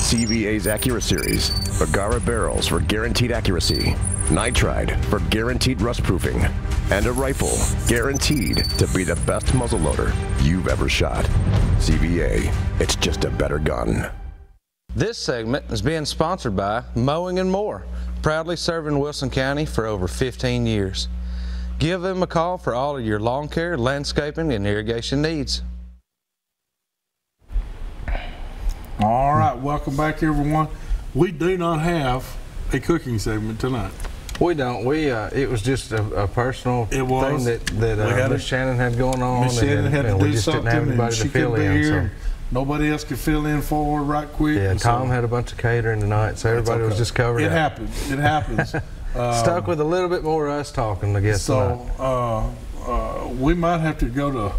CVA's Accura Series, Bagara barrels for guaranteed accuracy, nitride for guaranteed rust proofing, and a rifle guaranteed to be the best muzzleloader you've ever shot. CVA, it's just a better gun. This segment is being sponsored by Mowing and More, proudly serving Wilson County for over 15 years. Give them a call for all of your lawn care, landscaping, and irrigation needs. All right, welcome back, everyone. We do not have a cooking segment tonight. We don't. It was just a personal thing that Miss Shannon had going on. Miss Shannon had to do something, and she couldn't be here. Nobody else could fill in for her right quick. Yeah, Tom had a bunch of catering tonight, so everybody was just covered. It happens. It happens. Stuck with a little bit more of us talking, I guess. So we might have to go to.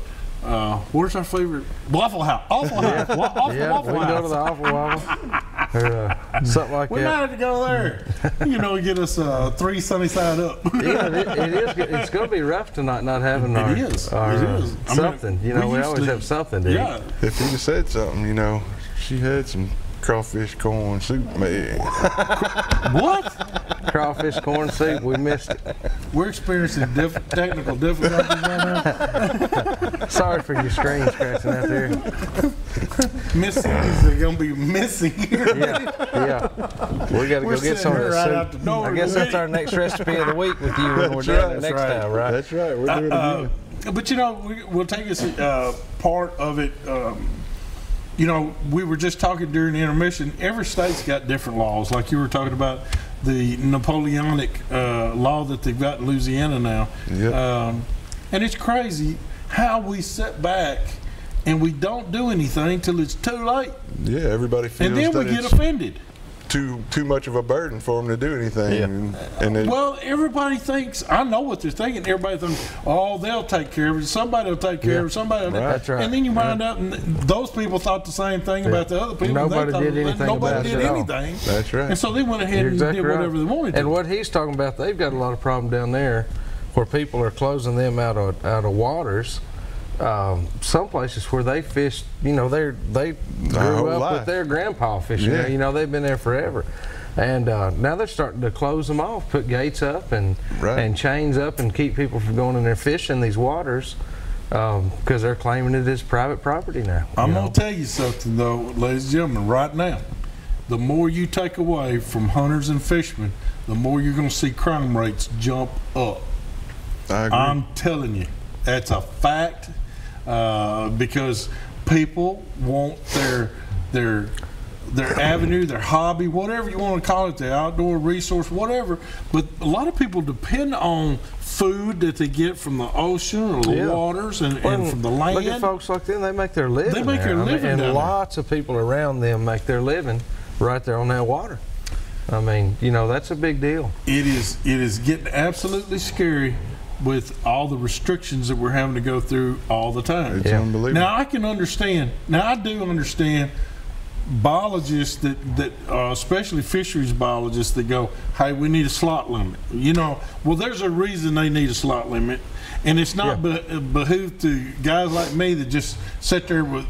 Where's our favorite? Waffle House. Waffle House. Waffle House. We can go to the Awful Waffle. Or something like that. We might have to go there. Get us 3 sunny side up. Yeah, it is. It's going to be rough tonight not having our something. We always have something to eat. If you said something, she had some crawfish corn soup made. What? Crawfish corn soup, we missed it. We're experiencing technical difficulties right now. Sorry for your screen scratching out there. Miss Cindy's going to be missing here. Yeah. We got to go get some of that soup. I guess that's our next recipe of the week with you when we're down there next time, right? That's right. We're doing it again. But we'll take this part of it. We were just talking during the intermission. Every state's got different laws. Like you were talking about the Napoleonic law that they've got in Louisiana now. Yep. And it's crazy how we sit back and we don't do anything till it's too late. Yeah, everybody feels and then we get offended. Too much of a burden for them to do anything. Yeah. Well, everybody thinks, I know what they're thinking. Everybody thinks, oh, they'll take care of it. Somebody will take care of it. Somebody will. That's right. And then you find out, and those people thought the same thing about the other people. Nobody did anything. Nobody did anything. That's right. And so they went ahead and did whatever they wanted to. And what he's talking about, they've got a lot of problem down there where people are closing them out of waters. Some places where they fished, they grew up with their grandpa fishing. Yeah. They've been there forever, and now they're starting to close them off, put gates up and chains up, and keep people from going in there fishing these waters because they're claiming it as private property now. I'm gonna tell you something though, ladies and gentlemen, right now, the more you take away from hunters and fishermen, the more you're gonna see crime rates jump up. I agree. I'm telling you, that's a fact. Because people want their avenue, their hobby, whatever you want to call it, their outdoor resource, whatever. But a lot of people depend on food that they get from the ocean or the waters and from the land. Look at folks like them; they make their living. They make their living, and lots of people around them make their living right there on that water. I mean, that's a big deal. It is getting absolutely scary with all the restrictions that we're having to go through all the time. It's unbelievable. Now I can understand. Now I do understand biologists that especially fisheries biologists that go, hey, we need a slot limit. Well, there's a reason they need a slot limit, and it's not behooved to guys like me that just sit there with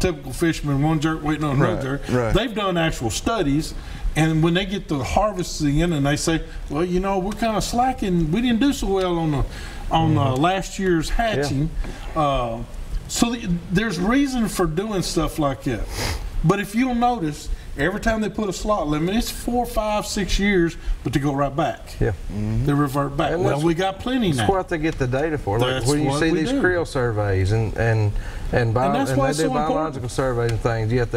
typical fishermen, one jerk waiting on another jerk. Right. They've done actual studies. And when they get the harvesting in, and they say, well, we're kind of slacking. We didn't do so well on last year's hatching. So there's reason for doing stuff like that. But if you'll notice, every time they put a slot limit, it's 4, 5, 6 years, but they go right back. Yeah, they revert back. Well, we got plenty now. That's what they get the data for. Like when you see these creel surveys and they do biological surveys and things. It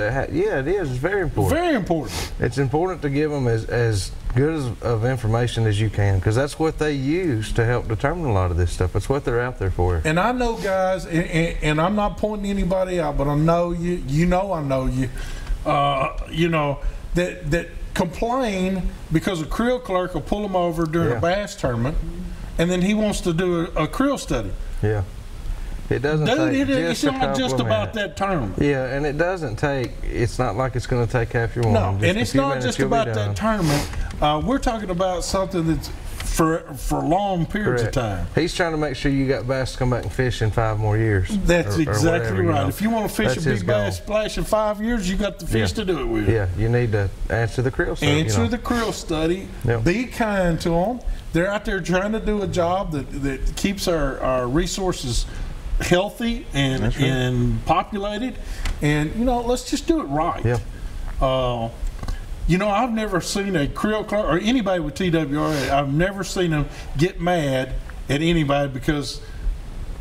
is. It's very important. Very important. It's important to give them as good of information as you can, because that's what they use to help determine a lot of this stuff. That's what they're out there for. And I know, guys, and I'm not pointing anybody out, but I know you. I know you. That complain because a creel clerk will pull them over during a bass tournament, and then he wants to do a creel study. Yeah. It doesn't it's not just about that tournament. Yeah, and it doesn't take, it's not like it's going to take half your morning. No, and it's not just about that tournament. We're talking about something that's for long periods Correct. of time. He's trying to make sure you got bass to come back and fish in 5 more years. That's or exactly whatever, right. You know. If you want to fish That's a his big goal. bass splash in 5 years, you got the fish to do it with. Yeah, you need to answer the creel study. Answer the creel study. Yeah. Be kind to them. They're out there trying to do a job that keeps our resources healthy and populated. And, you know, let's just do it right. Yeah. You know, I've never seen a creel clerk or anybody with TWRA, I've never seen them get mad at anybody because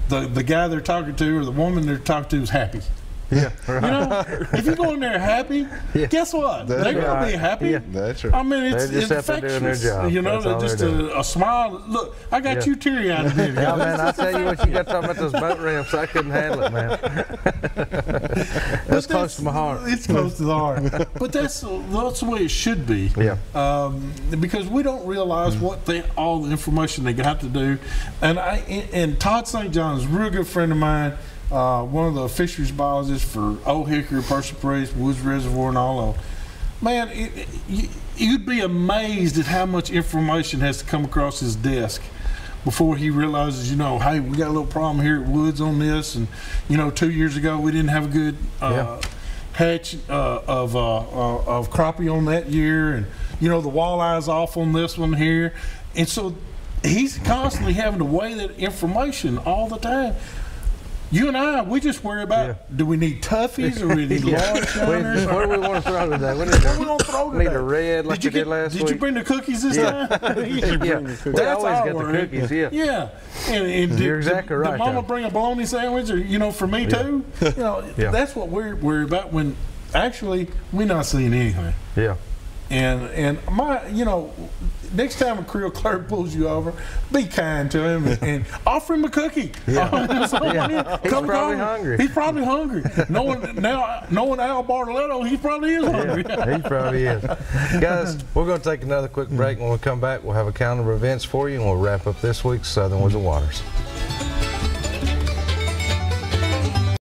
the guy they're talking to or the woman they're talking to is happy. Yeah, right. You know, if you go in there happy, guess what? That's They're going right. to be happy. Yeah. That's right. I mean, it's They're just out there doing their infectious. job. You know, That's all they're just they're doing. a smile. Look, I got you teary-eyed here. Yeah, man, I tell you what, you got talking about those boat ramps. I couldn't handle it, man. That's close to my heart. It's close to the heart. But that's the way it should be. Yeah. Because we don't realize what all the information they got to do. And Todd St. John is a real good friend of mine. One of the fisheries biologists for Old Hickory, Percy Priest, Woods Reservoir, and all of them. Man, you'd be amazed at how much information has to come across his desk before he realizes, you know, hey, we got a little problem here at Woods on this, and you know, 2 years ago we didn't have a good hatch of crappie on that year, and you know, the walleye's off on this one here, and so he's constantly having to weigh that information all the time. You and I, we just worry about, do we need toughies or we need large shiners? What do we want to throw today? What are we going to throw today? Need a red like you did last week. Did you bring the cookies this time? We That's always our got worry. the cookies, Yeah. And You're exactly right, Did Mama Tom. bring a bologna sandwich, or you know, for me too? You know, that's what we're worried about. When actually we're not seeing anything. Yeah. And my, you know, next time a creel clerk pulls you over, be kind to him and offer him a cookie. He's probably hungry. He's probably hungry. Knowing Al Bartoletto, he probably is hungry. He probably is. Guys, we're going to take another quick break. When we come back, we'll have a calendar of events for you, and we'll wrap up this week's Southern Woods and Waters.